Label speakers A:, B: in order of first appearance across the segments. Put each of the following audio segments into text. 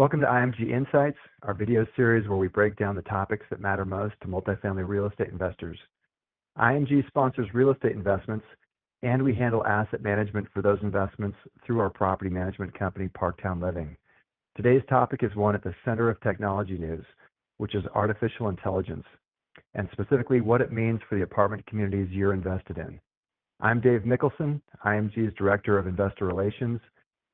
A: Welcome to IMG Insights, our video series where we break down the topics that matter most to multifamily real estate investors. IMG sponsors real estate investments, and we handle asset management for those investments through our property management company, Parktown Living. Today's topic is one at the center of technology news, which is artificial intelligence, and specifically what it means for the apartment communities you're invested in. I'm Dave Mikkelsen, IMG's Director of Investor Relations,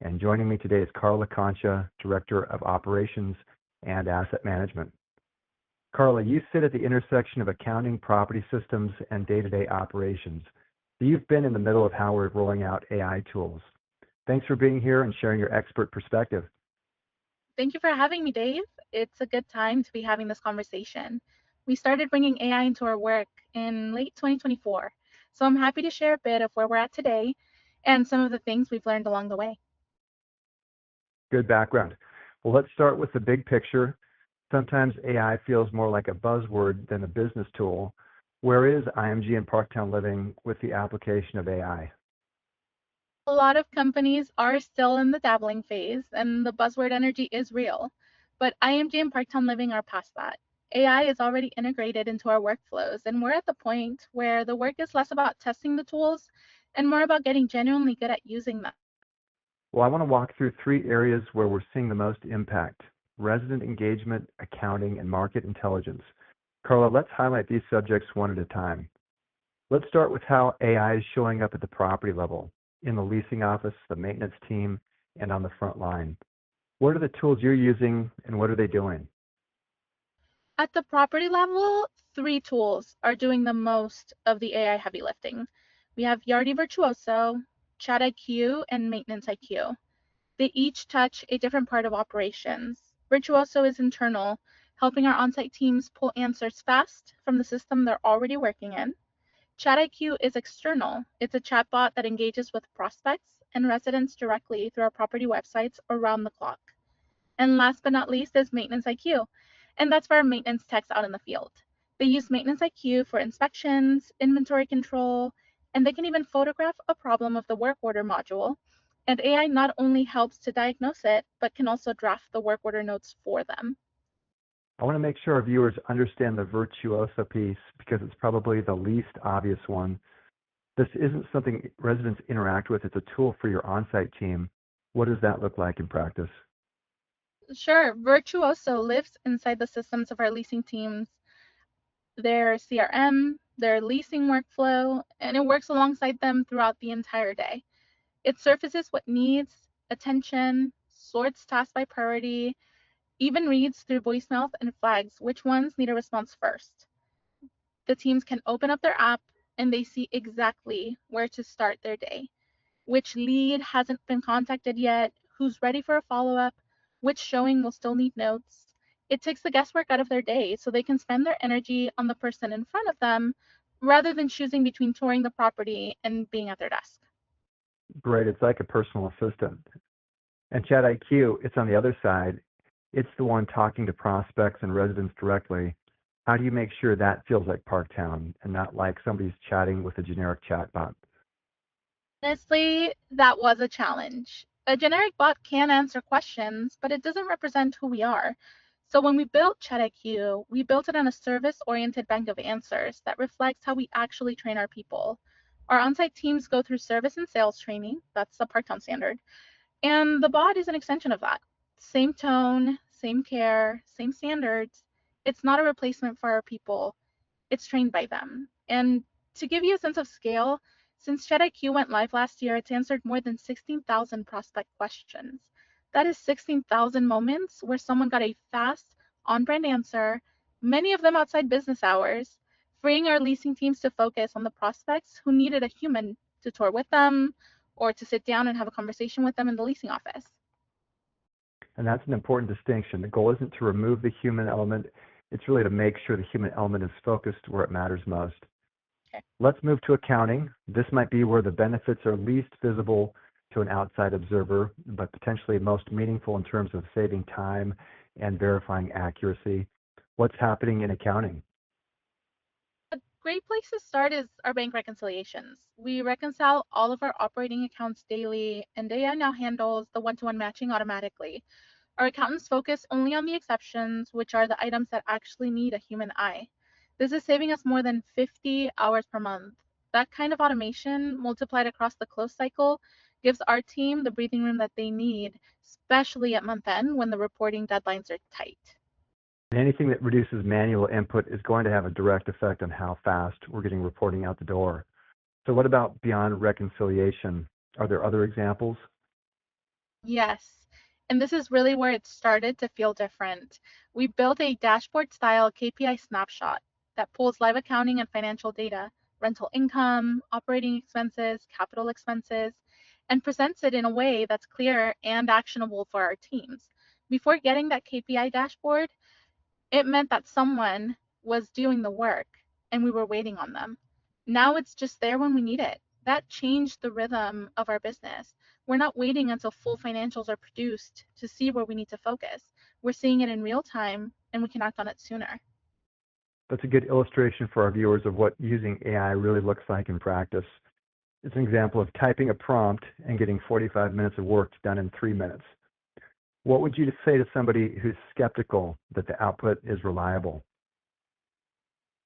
A: and joining me today is Karla, Concha, Director of Operations and Asset Management. Karla, you sit at the intersection of accounting, property systems, and day-to-day operations. So you've been in the middle of how we're rolling out AI tools. Thanks for being here and sharing your expert perspective.
B: Thank you for having me, Dave. It's a good time to be having this conversation. We started bringing AI into our work in late 2024, so I'm happy to share a bit of where we're at today and some of the things we've learned along the way.
A: Good background. Well, let's start with the big picture. Sometimes AI feels more like a buzzword than a business tool. Where is IMG and Parktown Living with the application of AI?
B: A lot of companies are still in the dabbling phase, and the buzzword energy is real. But IMG and Parktown Living are past that. AI is already integrated into our workflows, and we're at the point where the work is less about testing the tools and more about getting genuinely good at using them.
A: Well, I want to walk through three areas where we're seeing the most impact: resident engagement, accounting, and market intelligence. Karla, let's highlight these subjects one at a time. Let's start with how AI is showing up at the property level, in the leasing office, the maintenance team, and on the front line. What are the tools you're using, and what are they doing?
B: At the property level, three tools are doing the most of the AI heavy lifting. We have Yardi Virtuoso, Chat IQ, and Maintenance IQ. They each touch a different part of operations. Virtuoso is internal, helping our on-site teams pull answers fast from the system they're already working in. Chat IQ is external. It's a chatbot that engages with prospects and residents directly through our property websites around the clock. And last but not least is Maintenance IQ, and that's for our maintenance techs out in the field. They use Maintenance IQ for inspections, inventory control, and they can even photograph a problem of the work order module. And AI not only helps to diagnose it, but can also draft the work order notes for them.
A: I want to make sure our viewers understand the virtuoso piece because it's probably the least obvious one. This isn't something residents interact with. It's a tool for your on-site team. What does that look like in practice?
B: Sure, Virtuoso lives inside the systems of our leasing teams, their CRM, their leasing workflow, and it works alongside them throughout the entire day. It surfaces what needs attention, sorts tasks by priority, even reads through voicemails and flags which ones need a response first. The teams can open up their app and they see exactly where to start their day, which lead hasn't been contacted yet, who's ready for a follow-up, which showing will still need notes. It takes the guesswork out of their day so they can spend their energy on the person in front of them rather than choosing between touring the property and being at their desk.
A: Great. It's like a personal assistant. And Chat IQ, it's on the other side. It's the one talking to prospects and residents directly. How do you make sure that feels like Parktown and not like somebody's chatting with a generic chatbot?
B: Honestly, that was a challenge. A generic bot can answer questions, but it doesn't represent who we are. So when we built ChatIQ, we built it on a service-oriented bank of answers that reflects how we actually train our people. Our on-site teams go through service and sales training, that's the Parktown standard, and the bot is an extension of that. Same tone, same care, same standards. It's not a replacement for our people, it's trained by them. And to give you a sense of scale, since ChatIQ went live last year, it's answered more than 16,000 prospect questions. That is 16,000 moments where someone got a fast, on-brand answer, many of them outside business hours, freeing our leasing teams to focus on the prospects who needed a human to tour with them or to sit down and have a conversation with them in the leasing office.
A: And that's an important distinction. The goal isn't to remove the human element. It's really to make sure the human element is focused where it matters most.
B: Okay.
A: Let's move to accounting. This might be where the benefits are least visible to an outside observer, but potentially most meaningful in terms of saving time and verifying accuracy. What's happening in accounting?
B: A great place to start is our bank reconciliations. We reconcile all of our operating accounts daily, and AI now handles the one-to-one matching automatically. Our accountants focus only on the exceptions, which are the items that actually need a human eye. This is saving us more than 50 hours per month. That kind of automation, multiplied across the close cycle, gives our team the breathing room that they need, especially at month end when the reporting deadlines are tight.
A: And anything that reduces manual input is going to have a direct effect on how fast we're getting reporting out the door. So what about beyond reconciliation? Are there other examples?
B: Yes. And this is really where it started to feel different. We built a dashboard style KPI snapshot that pulls live accounting and financial data, rental income, operating expenses, capital expenses, and presents it in a way that's clear and actionable for our teams. Before getting that KPI dashboard, it meant that someone was doing the work and we were waiting on them. Now it's just there when we need it. That changed the rhythm of our business. We're not waiting until full financials are produced to see where we need to focus. We're seeing it in real time and we can act on it sooner.
A: That's a good illustration for our viewers of what using AI really looks like in practice. It's an example of typing a prompt and getting 45 minutes of work done in 3 minutes. What would you say to somebody who's skeptical that the output is reliable?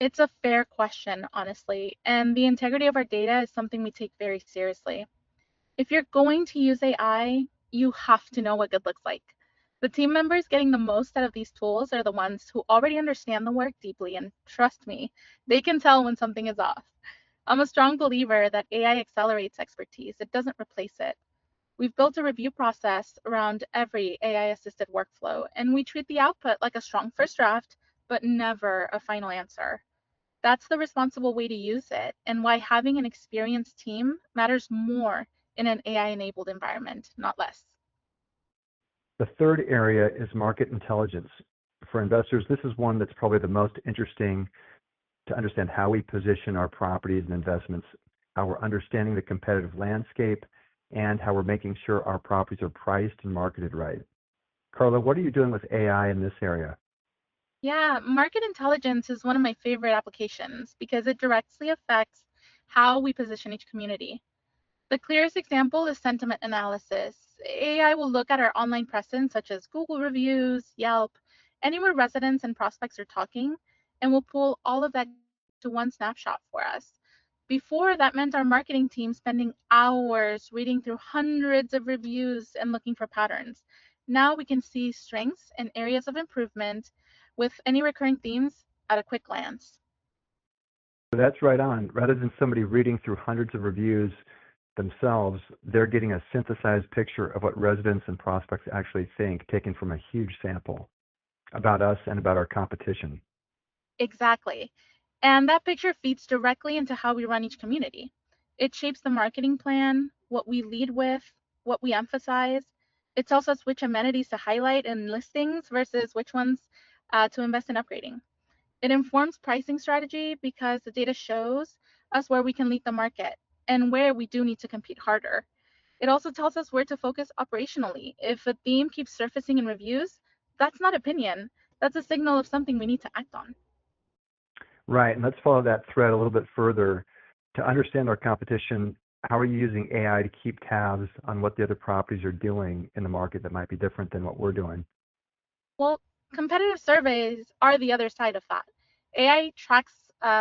B: It's a fair question, honestly, and the integrity of our data is something we take very seriously. If you're going to use AI, you have to know what good looks like. The team members getting the most out of these tools are the ones who already understand the work deeply, and trust me, they can tell when something is off. I'm a strong believer that AI accelerates expertise, it doesn't replace it. We've built a review process around every AI assisted workflow, and we treat the output like a strong first draft, but never a final answer. That's the responsible way to use it, and why having an experienced team matters more in an AI-enabled environment, not less.
A: The third area is market intelligence. For investors, this is one that's probably the most interesting to understand how we position our properties and investments, how we're understanding the competitive landscape, and how we're making sure our properties are priced and marketed right. Karla, what are you doing with AI in this area?
B: Yeah, market intelligence is one of my favorite applications because it directly affects how we position each community. The clearest example is sentiment analysis. AI will look at our online presence, such as Google reviews, Yelp, anywhere residents and prospects are talking, and will pull all of that to one snapshot for us. Before, that meant our marketing team spending hours reading through hundreds of reviews and looking for patterns. Now we can see strengths and areas of improvement with any recurring themes at a quick glance.
A: So that's right on. Rather than somebody reading through hundreds of reviews themselves, they're getting a synthesized picture of what residents and prospects actually think, taken from a huge sample about us and about our competition.
B: Exactly. And that picture feeds directly into how we run each community. It shapes the marketing plan, what we lead with, what we emphasize. It tells us which amenities to highlight in listings versus which ones to invest in upgrading. It informs pricing strategy because the data shows us where we can lead the market and where we do need to compete harder. It also tells us where to focus operationally. If a theme keeps surfacing in reviews, that's not opinion. That's a signal of something we need to act on.
A: Right, and let's follow that thread a little bit further. To understand our competition, how are you using AI to keep tabs on what the other properties are doing in the market that might be different than what we're doing?
B: Well, competitive surveys are the other side of that. AI tracks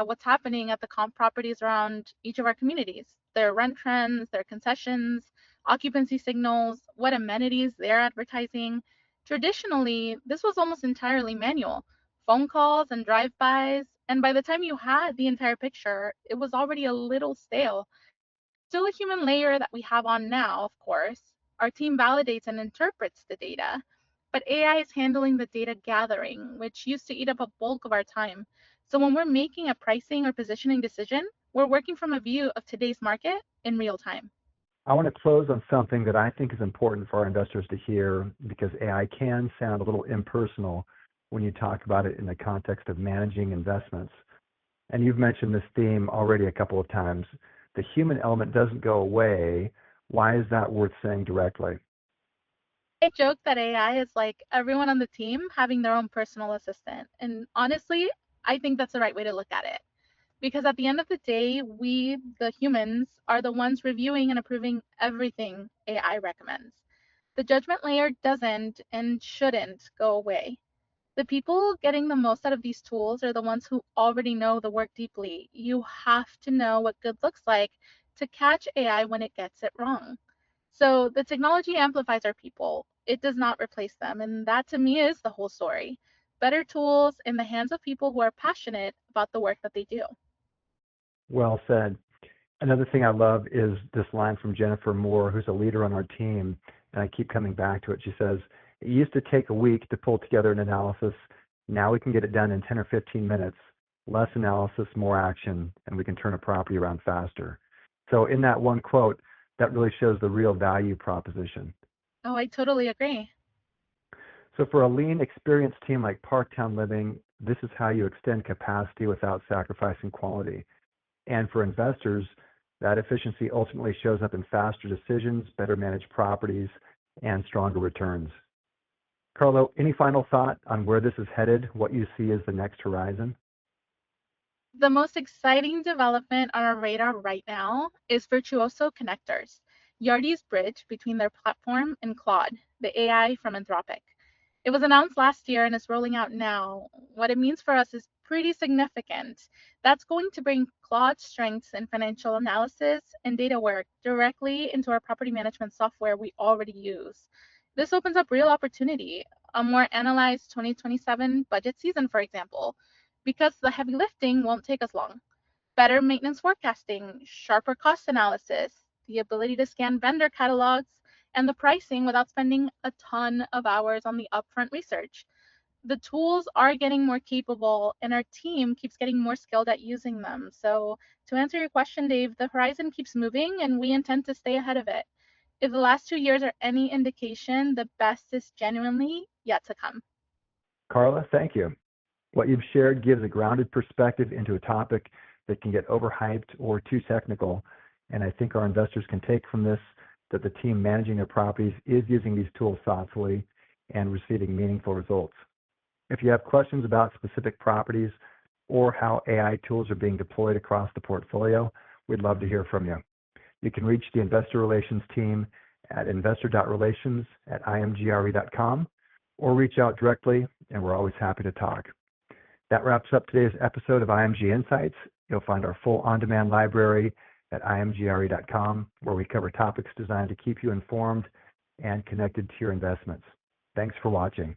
B: what's happening at the comp properties around each of our communities, their rent trends, their concessions, occupancy signals, what amenities they're advertising. Traditionally, this was almost entirely manual, phone calls and drive-bys, and by the time you had the entire picture, it was already a little stale. Still a human layer that we have on now, of course. Our team validates and interprets the data, but AI is handling the data gathering, which used to eat up a bulk of our time. So when we're making a pricing or positioning decision, we're working from a view of today's market in real time.
A: I want to close on something that I think is important for our investors to hear because AI can sound a little impersonal when you talk about it in the context of managing investments. And you've mentioned this theme already a couple of times. The human element doesn't go away. Why is that worth saying directly?
B: I joke that AI is like everyone on the team having their own personal assistant. And honestly, I think that's the right way to look at it. Because at the end of the day, we, the humans, are the ones reviewing and approving everything AI recommends. The judgment layer doesn't and shouldn't go away. The people getting the most out of these tools are the ones who already know the work deeply. You have to know what good looks like to catch AI when it gets it wrong. So the technology amplifies our people. It does not replace them. And that to me is the whole story. Better tools in the hands of people who are passionate about the work that they do.
A: Well said. Another thing I love is this line from Jennifer Moore, who's a leader on our team, and I keep coming back to it. She says, "It used to take a week to pull together an analysis. Now we can get it done in 10 or 15 minutes. Less analysis, more action, and we can turn a property around faster." So in that one quote, that really shows the real value proposition.
B: Oh, I totally agree.
A: So for a lean, experienced team like Parktown Living, this is how you extend capacity without sacrificing quality. And for investors, that efficiency ultimately shows up in faster decisions, better managed properties, and stronger returns. Karla, any final thought on where this is headed, what you see as the next horizon?
B: The most exciting development on our radar right now is Virtuoso Connectors, Yardi's bridge between their platform and Claude, the AI from Anthropic. It was announced last year and is rolling out now. What it means for us is pretty significant. That's going to bring Claude's strengths in financial analysis and data work directly into our property management software we already use. This opens up real opportunity, a more analyzed 2027 budget season, for example, because the heavy lifting won't take us long. Better maintenance forecasting, sharper cost analysis, the ability to scan vendor catalogs, and the pricing without spending a ton of hours on the upfront research. The tools are getting more capable, and our team keeps getting more skilled at using them. So, to answer your question, Dave, the horizon keeps moving, and we intend to stay ahead of it. If the last 2 years are any indication, the best is genuinely yet to come.
A: Karla, thank you. What you've shared gives a grounded perspective into a topic that can get overhyped or too technical. And I think our investors can take from this that the team managing their properties is using these tools thoughtfully and receiving meaningful results. If you have questions about specific properties or how AI tools are being deployed across the portfolio, we'd love to hear from you. You can reach the investor relations team at investor.relations@imgre.com or reach out directly, and we're always happy to talk. That wraps up today's episode of IMG Insights. You'll find our full on-demand library at imgre.com, where we cover topics designed to keep you informed and connected to your investments. Thanks for watching.